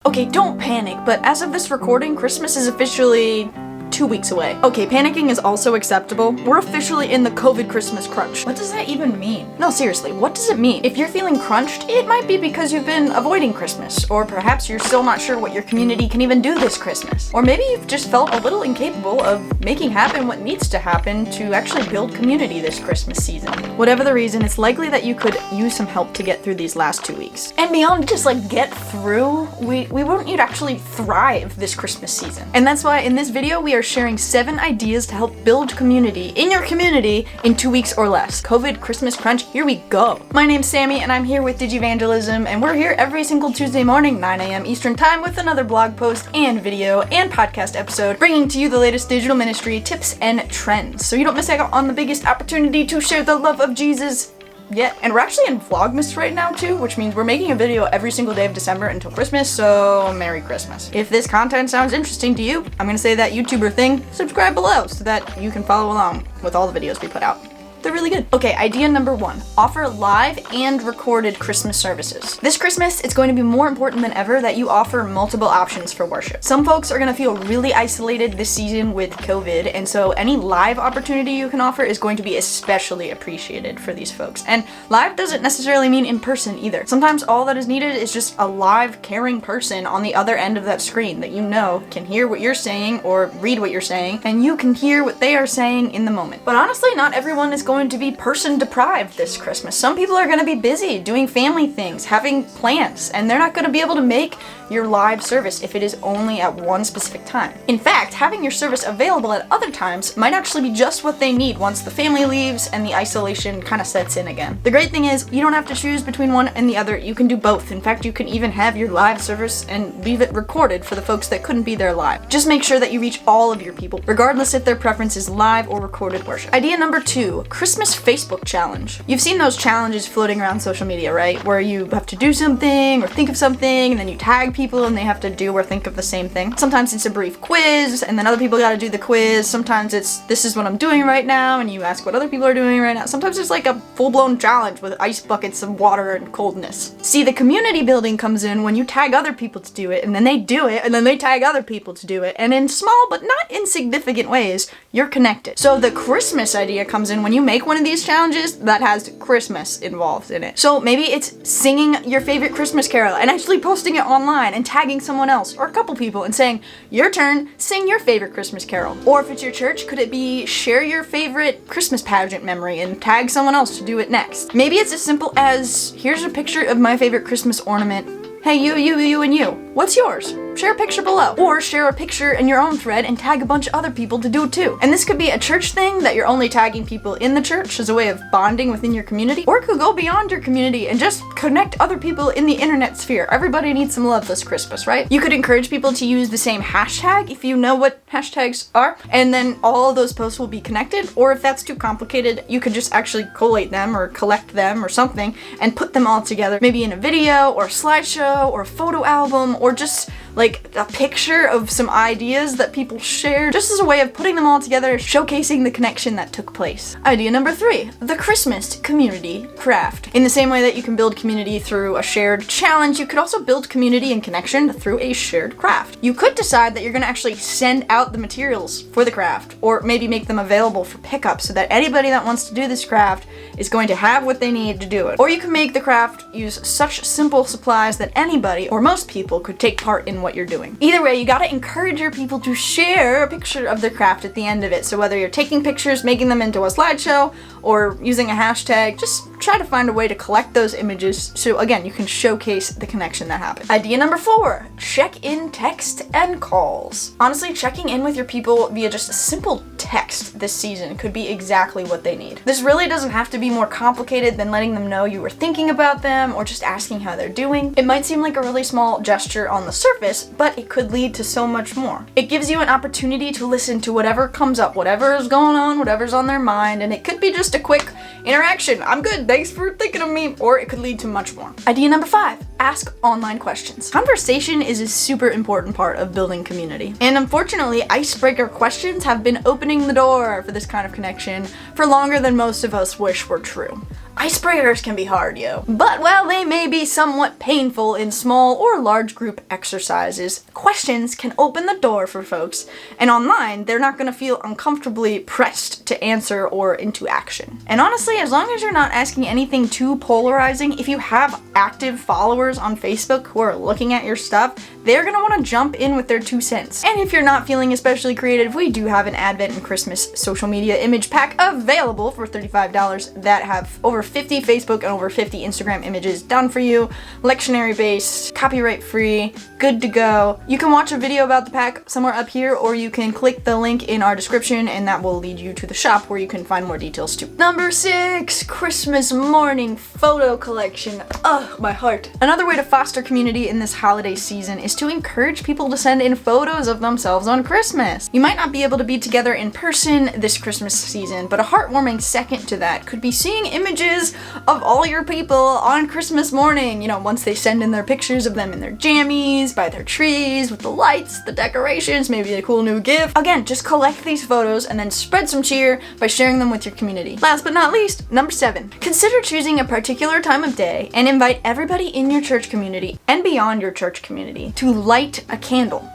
Okay, don't panic, but as of this recording, Christmas is officially 2 weeks away. Okay, panicking is also acceptable. We're officially in the COVID Christmas crunch. What does that even mean? No, seriously, what does it mean? If you're feeling crunched, it might be because you've been avoiding Christmas, or perhaps you're still not sure what your community can even do this Christmas. Or maybe you've just felt a little incapable of making happen what needs to happen to actually build community this Christmas season. Whatever the reason, it's likely that you could use some help to get through these last 2 weeks. And beyond just like get through, we want you to actually thrive this Christmas season. And that's why in this video, we are sharing 7 ideas to help build community in your community in 2 weeks or less. COVID Christmas crunch, here we go. My name's Sammy and I'm here with Digivangelism, and we're here every single Tuesday morning, 9 a.m. Eastern time, with another blog post and video and podcast episode, bringing to you the latest digital ministry tips and trends, so you don't miss out on the biggest opportunity to share the love of Jesus. Yeah, and we're actually in Vlogmas right now too, which means we're making a video every single day of December until Christmas, so Merry Christmas. If this content sounds interesting to you, I'm gonna say that YouTuber thing, subscribe below so that you can follow along with all the videos we put out. They're really good. Okay, idea number 1. Offer live and recorded Christmas services. This Christmas, it's going to be more important than ever that you offer multiple options for worship. Some folks are gonna feel really isolated this season with COVID, and so any live opportunity you can offer is going to be especially appreciated for these folks. And live doesn't necessarily mean in person either. Sometimes all that is needed is just a live, caring person on the other end of that screen that you know can hear what you're saying or read what you're saying, and you can hear what they are saying in the moment. But honestly, not everyone is going to be person deprived this Christmas. Some people are going to be busy doing family things, having plans, and they're not going to be able to make your live service if it is only at one specific time. In fact, having your service available at other times might actually be just what they need once the family leaves and the isolation kind of sets in again. The great thing is you don't have to choose between one and the other. You can do both. In fact, you can even have your live service and leave it recorded for the folks that couldn't be there live. Just make sure that you reach all of your people, regardless if their preference is live or recorded worship. Idea number 2, Christmas Facebook challenge. You've seen those challenges floating around social media, right? Where you have to do something or think of something, and then you tag people and they have to do or think of the same thing. Sometimes it's a brief quiz, and then other people gotta do the quiz. Sometimes it's, this is what I'm doing right now, and you ask what other people are doing right now. Sometimes it's like a full-blown challenge with ice buckets of water and coldness. See, the community building comes in when you tag other people to do it, and then they do it, and then they tag other people to do it, and in small but not insignificant ways, you're connected. So the Christmas idea comes in when you make one of these challenges that has Christmas involved in it. So maybe it's singing your favorite Christmas carol and actually posting it online and tagging someone else or a couple people and saying, your turn, sing your favorite Christmas carol. Or if it's your church, could it be share your favorite Christmas pageant memory and tag someone else to do it next? Maybe it's as simple as, here's a picture of my favorite Christmas ornament. Hey, you, and you. What's yours? Share a picture below. Or share a picture in your own thread and tag a bunch of other people to do it too. And this could be a church thing that you're only tagging people in the church as a way of bonding within your community. Or it could go beyond your community and just connect other people in the internet sphere. Everybody needs some love this Christmas, right? You could encourage people to use the same hashtag if you know what hashtags are, and then all of those posts will be connected. Or if that's too complicated, you could just actually collate them or collect them or something and put them all together, maybe in a video or a slideshow or a photo album, or just like a picture of some ideas that people share, just as a way of putting them all together, showcasing the connection that took place. Idea number 3, the Christmas community craft. In the same way that you can build community through a shared challenge, you could also build community and connection through a shared craft. You could decide that you're going to actually send out the materials for the craft, or maybe make them available for pickup so that anybody that wants to do this craft is going to have what they need to do it. Or you can make the craft use such simple supplies that anybody or most people could take part in what you're doing. Either way, you gotta encourage your people to share a picture of their craft at the end of it. So whether you're taking pictures, making them into a slideshow, or using a hashtag, just try to find a way to collect those images so again, you can showcase the connection that happened. Idea number 4, check-in text and calls. Honestly, checking in with your people via just a simple text this season could be exactly what they need. This really doesn't have to be more complicated than letting them know you were thinking about them or just asking how they're doing. It might seem like a really small gesture on the surface, but it could lead to so much more. It gives you an opportunity to listen to whatever comes up, whatever is going on, whatever's on their mind, and it could be just a quick interaction. I'm good, thanks for thinking of me, or it could lead to much more. Idea number 5, ask online questions. Conversation is a super important part of building community. And unfortunately, icebreaker questions have been opening the door for this kind of connection for longer than most of us wish were true. Icebreakers can be hard, yo. But while they may be somewhat painful in small or large group exercises, questions can open the door for folks, and online, they're not gonna feel uncomfortably pressed to answer or into action. And honestly, as long as you're not asking anything too polarizing, if you have active followers on Facebook who are looking at your stuff, they're gonna wanna jump in with their 2 cents. And if you're not feeling especially creative, we do have an Advent and Christmas social media image pack available for $35 that have over 50 Facebook and over 50 Instagram images done for you, lectionary based, copyright free, good to go. You can watch a video about the pack somewhere up here, or you can click the link in our description and that will lead you to the shop where you can find more details too. Number 6, Christmas morning photo collection. Ugh, my heart. Another way to foster community in this holiday season is to encourage people to send in photos of themselves on Christmas. You might not be able to be together in person this Christmas season, but a heartwarming second to that could be seeing images of all your people on Christmas morning, you know, once they send in their pictures of them in their jammies, by their trees, with the lights, the decorations, maybe a cool new gift. Again, just collect these photos and then spread some cheer by sharing them with your community. Last but not least, number 7, consider choosing a particular time of day and invite everybody in your church community and beyond your church community to light a candle.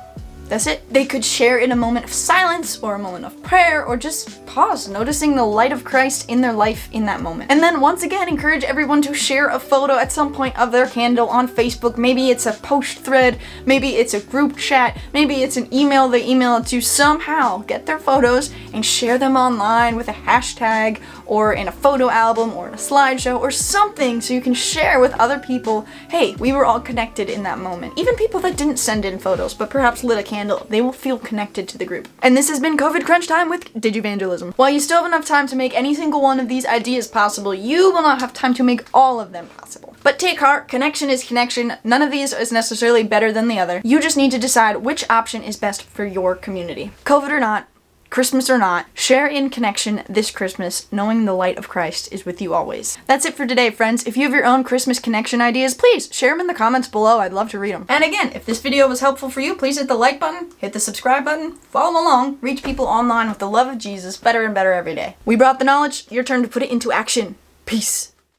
That's it. They could share in a moment of silence or a moment of prayer or just pause, noticing the light of Christ in their life in that moment. And then once again, encourage everyone to share a photo at some point of their candle on Facebook. Maybe it's a post thread, maybe it's a group chat, maybe it's an email they email it to. Somehow get their photos and share them online with a hashtag or in a photo album or in a slideshow or something so you can share with other people, hey, we were all connected in that moment. Even people that didn't send in photos but perhaps lit a candle, they will feel connected to the group. And this has been COVID Crunch Time with Digivangelism. While you still have enough time to make any single one of these ideas possible, you will not have time to make all of them possible. But take heart, connection is connection. None of these is necessarily better than the other. You just need to decide which option is best for your community. COVID or not, Christmas or not, share in connection this Christmas, knowing the light of Christ is with you always. That's it for today, friends. If you have your own Christmas connection ideas, please share them in the comments below. I'd love to read them. And again, if this video was helpful for you, please hit the like button, hit the subscribe button, follow along, reach people online with the love of Jesus better and better every day. We brought the knowledge, your turn to put it into action. Peace.